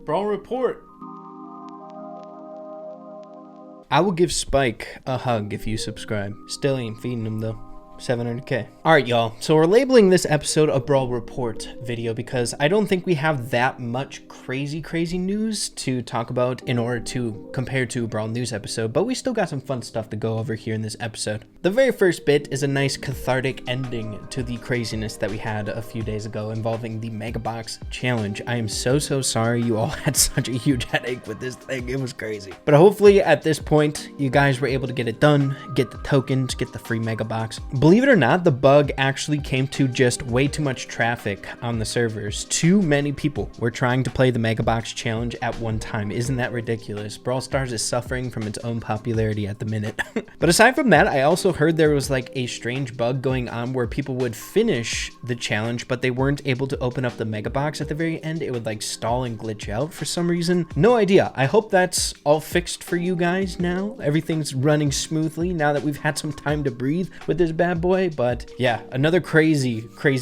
Brawl report. I will give Spike a hug if you subscribe. Still ain't feeding him though. 700k. Alright y'all, so we're labeling this episode a Brawl Report video because I don't think we have that much crazy news to talk about in order to compare to a Brawl News episode, but we still got some fun stuff to go over here in this episode. The very first bit is a nice cathartic ending to the craziness that we had a few days ago involving the Mega Box Challenge. I am so sorry you all had such a huge headache with this thing. It was crazy. But hopefully at this point, you guys were able to get it done, get the tokens, get the free Mega Box. Believe it or not, the bug actually came to just way too much traffic on the servers. Too many people were trying to play the Mega Box Challenge at one time. Isn't that ridiculous? Brawl Stars is suffering from its own popularity at the minute. But aside from that, I also heard there was like a strange bug going on where people would finish the challenge, but they weren't able to open up the Mega Box at the very end. It would like stall and glitch out for some reason. No idea. I hope that's all fixed for you guys now. Everything's running smoothly now that we've had some time to breathe with this bad boy. But yeah, another crazy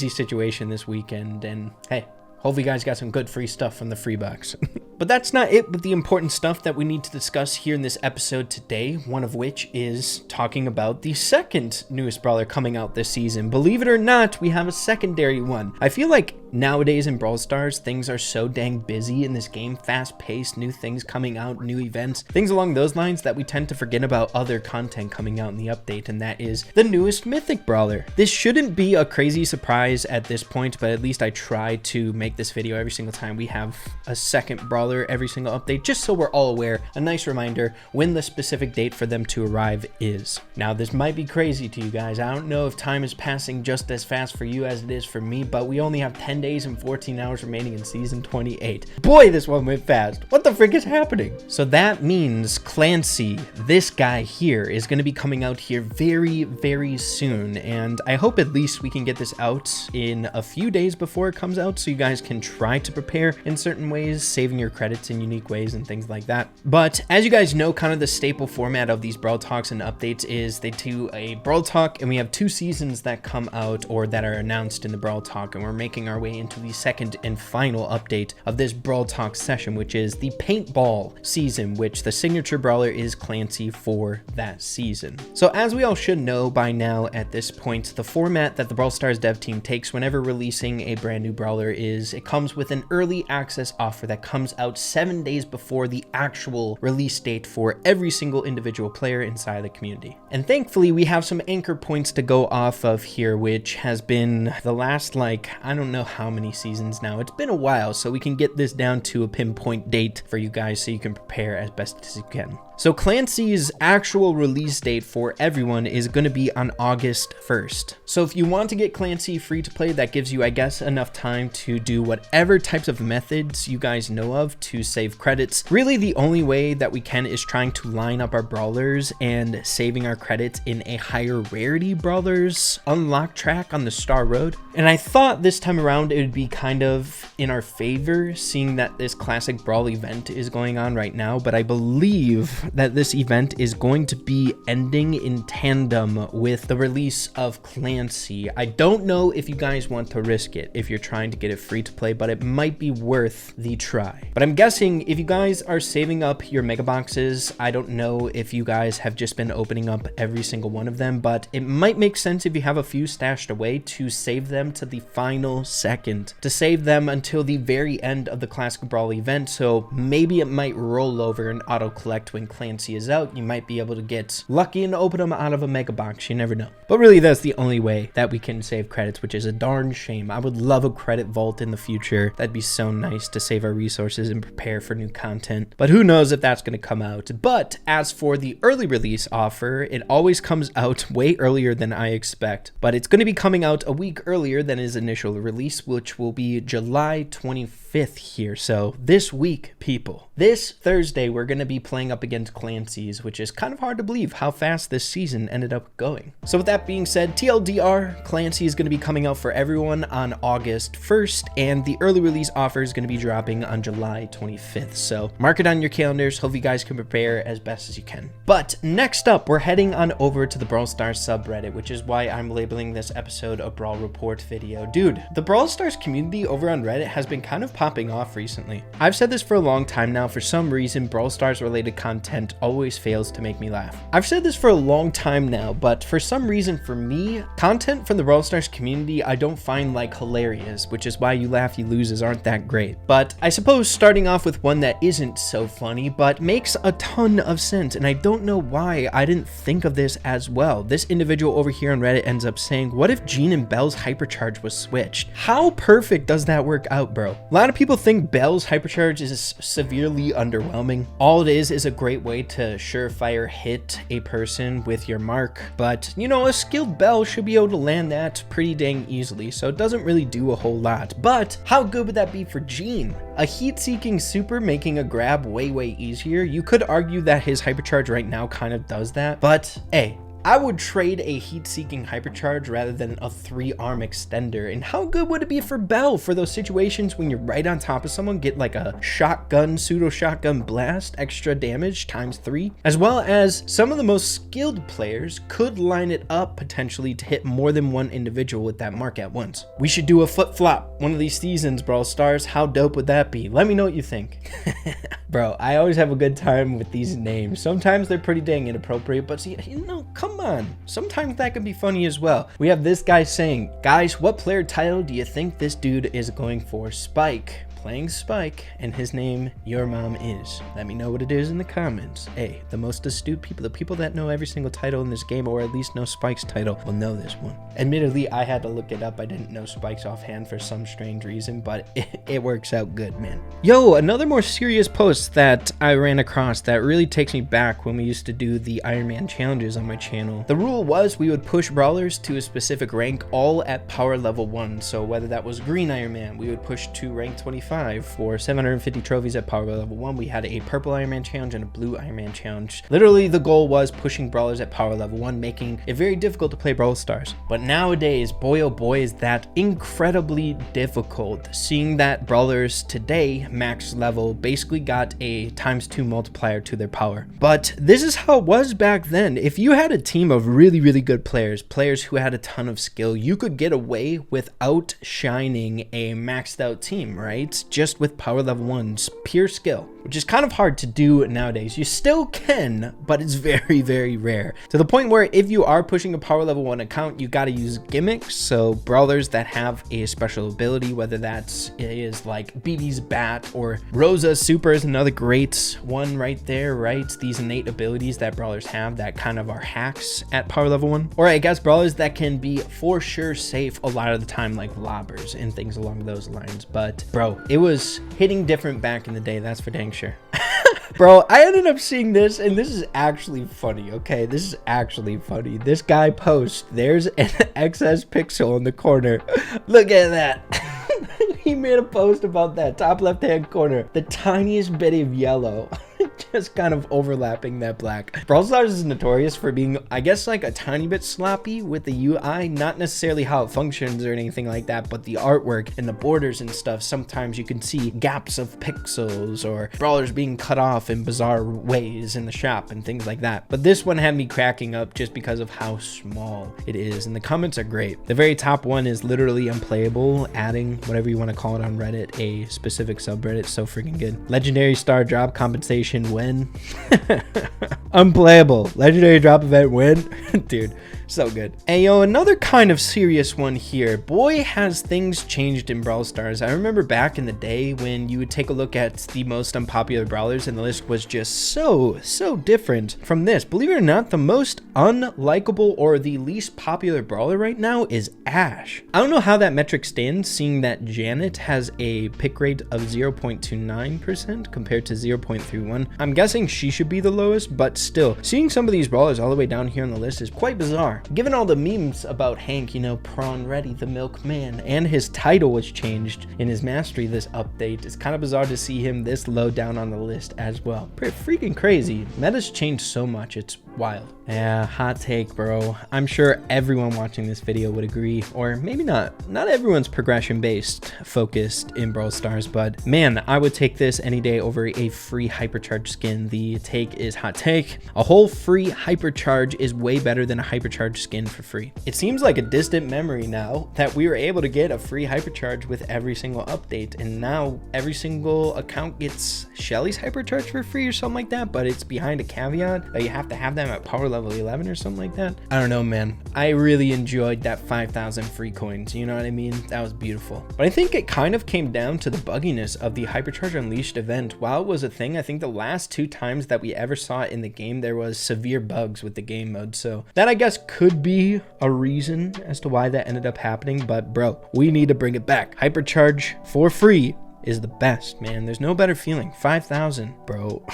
situation this weekend, and hey, hopefully you guys got some good free stuff from the free box. But that's not it with the important stuff that we need to discuss here in this episode today, one of which is talking about the second newest brawler coming out this season. Believe it or not, we have a secondary one. I feel like nowadays in Brawl Stars, things are so dang busy in this game, fast-paced, new things coming out, new events, things along those lines, that we tend to forget about other content coming out in the update, and that is the newest mythic brawler. This shouldn't be a crazy surprise at this point, but at least I try to make this video every single time we have a second brawler every single update, just so we're all aware, a nice reminder when the specific date for them to arrive is. Now, this might be crazy to you guys. I don't know if time is passing just as fast for you as it is for me, but we only have 10 days and 14 hours remaining in season 28. Boy, this one went fast. What the frick is happening? So that means Clancy, this guy here, is going to be coming out here very soon, and I hope at least we can get this out in a few days before it comes out so you guys can try to prepare in certain ways, saving your credits in unique ways and things like that. But as you guys know, kind of the staple format of these Brawl Talks and updates is they do a Brawl Talk, and we have 2 seasons that come out or that are announced in the Brawl Talk, and we're making our way into the second and final update of this Brawl Talk session, which is the paintball season, which the signature brawler is Clancy for that season. So as we all should know by now at this point, the format that the Brawl Stars dev team takes whenever releasing a brand new brawler is it comes with an early access offer that comes out 7 days before the actual release date for every single individual player inside the community. And thankfully, we have some anchor points to go off of here, which has been the last, like, I don't know how many seasons now. It's been a while, so we can get this down to a pinpoint date for you guys so you can prepare as best as you can. So Clancy's actual release date for everyone is going to be on August 1st. So if you want to get Clancy free to play, that gives you, I guess, enough time to do whatever types of methods you guys know of to save credits. Really, the only way that we can is trying to line up our brawlers and saving our credits in a higher rarity brawlers unlock track on the Star Road. And I thought this time around it would be kind of in our favor, seeing that this classic Brawl event is going on right now, but I believe that this event is going to be ending in tandem with the release of Clancy. I don't know if you guys want to risk it if you're trying to get it free to play, but it might be worth the try. But I'm guessing if you guys are saving up your mega boxes, I don't know if you guys have just been opening up every single one of them, but it might make sense if you have a few stashed away to save them to the final second, to save them until the very end of the classic Brawl event. So maybe it might roll over and auto collect when Clancy is out. You might be able to get lucky and open them out of a mega box. You never know. But really, that's the only way that we can save credits, which is a darn shame. I would love a credit vault in the future. That'd be so nice to save our resources and prepare for new content. But who knows if that's going to come out. But as for the early release offer, it always comes out way earlier than I expect. But it's going to be coming out a week earlier than his initial release, which will be July 25th here. So this week, people, this Thursday, we're going to be playing up against and Clancy's, which is kind of hard to believe how fast this season ended up going. So with that being said, TLDR, Clancy is going to be coming out for everyone on August 1st, and the early release offer is going to be dropping on July 25th. So mark it on your calendars. Hope you guys can prepare as best as you can. But next up, we're heading on over to the Brawl Stars subreddit, which is why I'm labeling this episode a Brawl Report video. Dude, the Brawl Stars community over on Reddit has been kind of popping off recently. I've said this for a long time now. For some reason, Brawl Stars related content always fails to make me laugh. I've said this for a long time now, but for some reason for me, content from the Brawl Stars community I don't find like hilarious, which is why You Laugh You Loses aren't that great. But I suppose starting off with one that isn't so funny but makes a ton of sense, and I don't know why I didn't think of this as well. This individual over here on Reddit ends up saying, what if Jean and Belle's hypercharge was switched? How perfect does that work out, bro? A lot of people think Belle's hypercharge is severely underwhelming. All it is a great way to surefire hit a person with your mark, but you know, a skilled Belle should be able to land that pretty dang easily, so it doesn't really do a whole lot. But how good would that be for Jean? A heat-seeking super making a grab way easier. You could argue that his hypercharge right now kind of does that, but hey, I would trade a heat-seeking hypercharge rather than a 3-arm extender. And how good would it be for Belle for those situations when you're right on top of someone, get like a shotgun, pseudo shotgun blast, extra damage ×3, as well as some of the most skilled players could line it up potentially to hit more than one individual with that mark at once. We should do a flip-flop one of these seasons, Brawl Stars. How dope would that be? Let me know what you think. Bro, I always have a good time with these names. Sometimes they're pretty dang inappropriate, but see, you know, come on. Sometimes that can be funny as well. We have this guy saying, guys, what player title do you think this dude is going for? Spike. Playing Spike, and his name, Your Mom Is. Let me know what it is in the comments. Hey, the most astute people, the people that know every single title in this game, or at least know Spike's title, will know this one. Admittedly, I had to look it up. I didn't know Spike's offhand for some strange reason, but it works out good, man. Yo, another more serious post that I ran across that really takes me back when we used to do the Iron Man challenges on my channel. The rule was we would push brawlers to a specific rank, all at power level 1. So whether that was green Iron Man, we would push to rank 25. For 750 trophies at power level 1. We had a purple Iron Man challenge and a blue Iron Man challenge. Literally, the goal was pushing brawlers at power level 1, making it very difficult to play Brawl Stars. But nowadays, boy oh boy, is that incredibly difficult. Seeing that brawlers today, max level, basically got a ×2 multiplier to their power. But this is how it was back then. If you had a team of really good players who had a ton of skill, you could get away with outshining a maxed out team, right? Just with power level 1's pure skill, which is kind of hard to do nowadays. You still can, but it's very rare, to the point where if you are pushing a power level 1 account, you got to use gimmicks. So brawlers that have a special ability, whether that's like BB's bat or Rosa's super is another great one right there, right? These innate abilities that brawlers have that kind of are hacks at power level 1, or I guess brawlers that can be for sure safe a lot of the time, like lobbers and things along those lines. But bro, it was hitting different back in the day, that's for dang sure. Bro, I ended up seeing this, and this is actually funny, okay? This is actually funny. This guy posts, there's an XS pixel in the corner. Look at that. He made a post about that top left-hand corner, the tiniest bit of yellow. Just kind of overlapping that black. Brawl Stars is notorious for being, I guess, like a tiny bit sloppy with the UI, not necessarily how it functions or anything like that, but the artwork and the borders and stuff. Sometimes you can see gaps of pixels or brawlers being cut off in bizarre ways in the shop and things like that. But this one had me cracking up just because of how small it is, and the comments are great. The very top one is literally unplayable, adding whatever you want to call it on Reddit, a specific subreddit. So freaking good. Legendary star drop compensation win. Unplayable. Legendary drop event win. Dude, so good. Hey, yo, another kind of serious one here. Boy, has things changed in Brawl Stars. I remember back in the day when you would take a look at the most unpopular brawlers and the list was just so different from this. Believe it or not, the most unlikable or the least popular brawler right now is Ash. I don't know how that metric stands, seeing that Janet has a pick rate of 0.29% compared to 0.31. I'm guessing she should be the lowest, but still, seeing some of these brawlers all the way down here on the list is quite bizarre. far. Given all the memes about Hank, you know, Prawn Ready, the milkman, and his title was changed in his mastery this update, it's kind of bizarre to see him this low down on the list as well. Pretty freaking crazy. Meta's changed so much, it's wild. Yeah, hot take, bro. I'm sure everyone watching this video would agree, or maybe not. Not everyone's progression-based focused in Brawl Stars, but man, I would take this any day over a free hypercharge skin. The take is hot take. A whole free hypercharge is way better than a hypercharge skin for free. It seems like a distant memory now that we were able to get a free hypercharge with every single update, and now every single account gets Shelly's hypercharge for free or something like that, but it's behind a caveat that you have to have them at power level 11 or something like that. I don't know, man. I really enjoyed that 5,000 free coins, you know what I mean? That was beautiful. But I think it kind of came down to the bugginess of the Hypercharge Unleashed event. While it was a thing, I think the last 2 times that we ever saw it in the game, there was severe bugs with the game mode. So that, I guess, could be a reason as to why that ended up happening. But bro, we need to bring it back. Hypercharge for free is the best, man. There's no better feeling. 5,000, bro.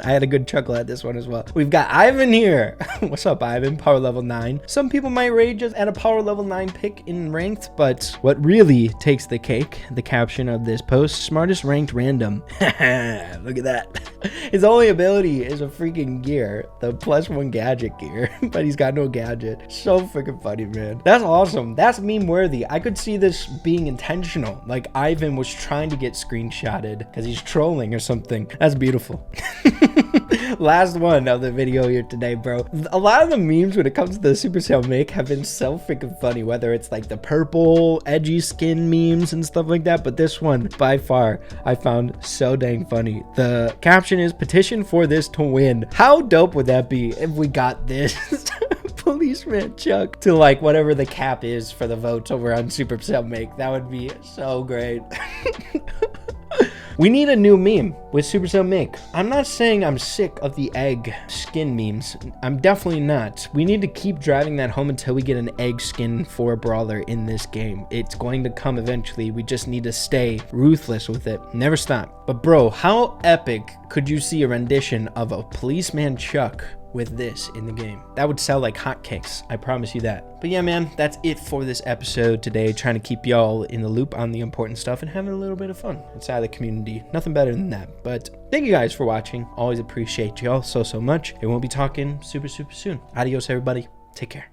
I had a good chuckle at this one as well. We've got Ivan here. What's up, Ivan? Power level 9. Some people might rage us at a power level 9 pick in ranked, but what really takes the cake, the caption of this post, smartest ranked random. Look at that. His only ability is a freaking gear, the +1 gadget gear, but he's got no gadget. So freaking funny, man. That's awesome. That's meme worthy. I could see this being intentional. Like Ivan was trying to get screenshotted because he's trolling or something. That's beautiful. Last one of the video here today, bro. A lot of the memes when it comes to the Supercell make have been so freaking funny, whether it's like the purple edgy skin memes and stuff like that, but this one by far I found so dang funny. The caption is petition for this to win. How dope would that be if we got this policeman Chuck to like whatever the cap is for the votes over on Supercell make? That would be so great. We need a new meme with Supercell Make. I'm not saying I'm sick of the egg skin memes. I'm definitely not. We need to keep driving that home until we get an egg skin for a brawler in this game. It's going to come eventually. We just need to stay ruthless with it. Never stop. But bro, how epic could you see a rendition of a policeman Chuck with this in the game? That would sell like hotcakes, I promise you that. But yeah, man, that's it for this episode today. Trying to keep y'all in the loop on the important stuff and having a little bit of fun inside the community. Nothing better than that. But thank you guys for watching. Always appreciate y'all so much. And we'll be talking super soon. Adios, everybody. Take care.